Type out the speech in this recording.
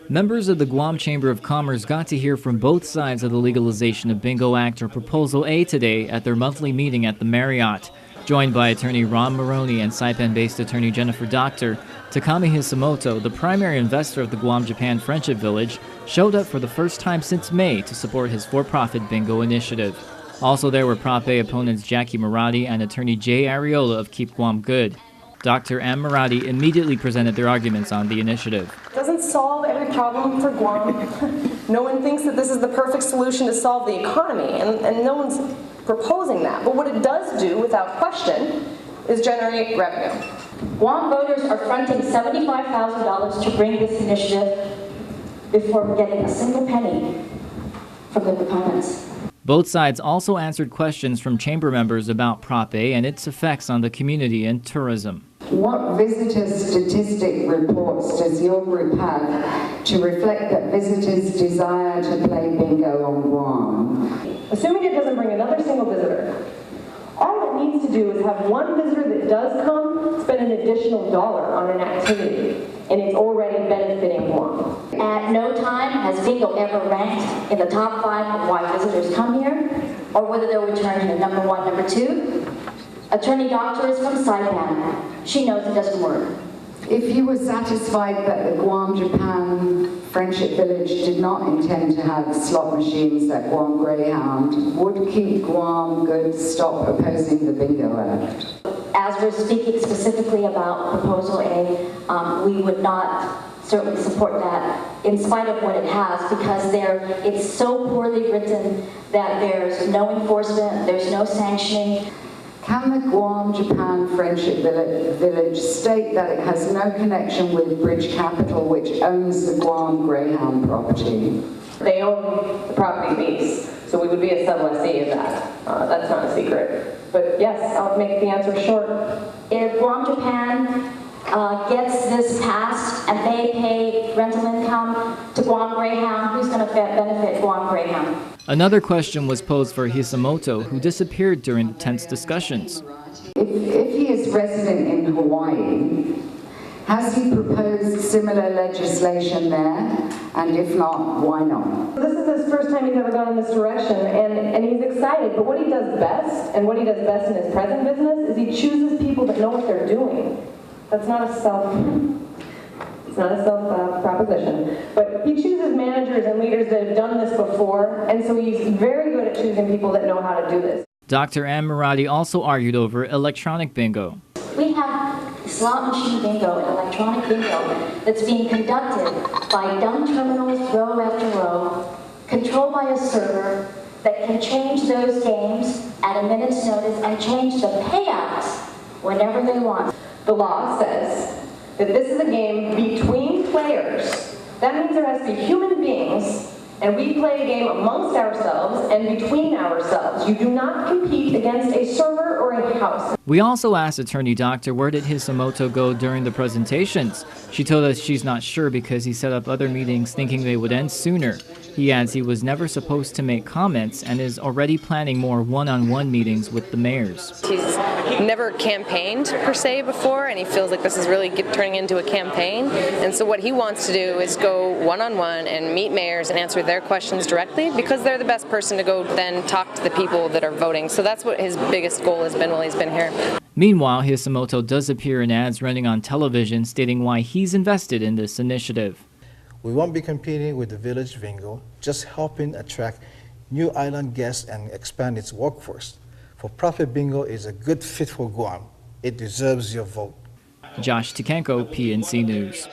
Members of the Guam Chamber of Commerce got to hear from both sides of the Legalization of Bingo Act, or Proposal A, today at their monthly meeting at the Marriott. Joined by attorney Ron Maroney and Saipan-based attorney Jennifer Doctor, Takami Hisamoto, the primary investor of the Guam-Japan Friendship Village, showed up for the first time since May to support his for-profit bingo initiative. Also there were Prop A opponents Jackie Marati and attorney Jay Ariola of Keep Guam Good. Dr. and Marati immediately presented their arguments on the initiative. It doesn't solve every problem for Guam. No one thinks that this is the perfect solution to solve the economy, and no one's proposing that. But what it does do, without question, is generate revenue. Guam voters are fronting $75,000 to bring this initiative before getting a single penny from the proponents. Both sides also answered questions from chamber members about Prop A and its effects on the community and tourism. What visitor statistic reports does your group have to reflect that visitors desire to play bingo on Guam? Assuming it doesn't bring another single visitor, all it needs to do is have one visitor that does come spend an additional dollar on an activity, and it's already benefiting Guam. At no time has bingo ever ranked in the top 5 of why visitors come here, or whether they'll return to number 1, number 2. Attorney Doctor is from Saipan. She knows it doesn't work. If you were satisfied that the Guam-Japan Friendship Village did not intend to have slot machines at Guam Greyhound, would Keep Guam Good stop opposing the Bingo Act? As we're speaking specifically about Proposal A, we would not certainly support that in spite of what it has, because it's so poorly written that there's no enforcement, there's no sanctioning. Can the Guam-Japan Friendship Village state that it has no connection with Bridge Capital, which owns the Guam Greyhound property? They own the property lease, so we would be a sub-lessee of that. That's not a secret. But yes, I'll make the answer short. If Guam-Japan gets this passed and they pay rental income to Guam Greyhound, who's going to benefit Guam Greyhound? Another question was posed for Hisamoto, who disappeared during the tense discussions. If he is resident in Hawaii, has he proposed similar legislation there? And if not, why not? This is his first time he's ever gone in this direction, and he's excited, but what he does best, and what he does best in his present business, is he chooses people that know what they're doing. That's not a proposition. But he chooses managers and leaders that have done this before, and so he's very good at choosing people that know how to do this. Dr. Ann Marati also argued over electronic bingo. We have slot machine bingo and electronic bingo that's being conducted by dumb terminals row after row, controlled by a server that can change those games at a minute's notice and change the payouts whenever they want. The law says that this is a game between players. That means there has to be human beings, and we play a game amongst ourselves and between ourselves. You do not compete against a server or a house. We also asked attorney Doctor where did Hisamoto go during the presentations. She told us she's not sure because he set up other meetings thinking they would end sooner. He adds he was never supposed to make comments and is already planning more one-on-one meetings with the mayors. He's never campaigned per se before, and he feels like this is really turning into a campaign. And so what he wants to do is go one-on-one and meet mayors and answer their questions directly, because they're the best person to go then talk to the people that are voting. So that's what his biggest goal has been while he's been here. Meanwhile, Hisamoto does appear in ads running on television stating why he's invested in this initiative. We won't be competing with the Village Bingo, just helping attract new island guests and expand its workforce. For-profit bingo is a good fit for Guam. It deserves your vote. Josh Tikenko, PNC News.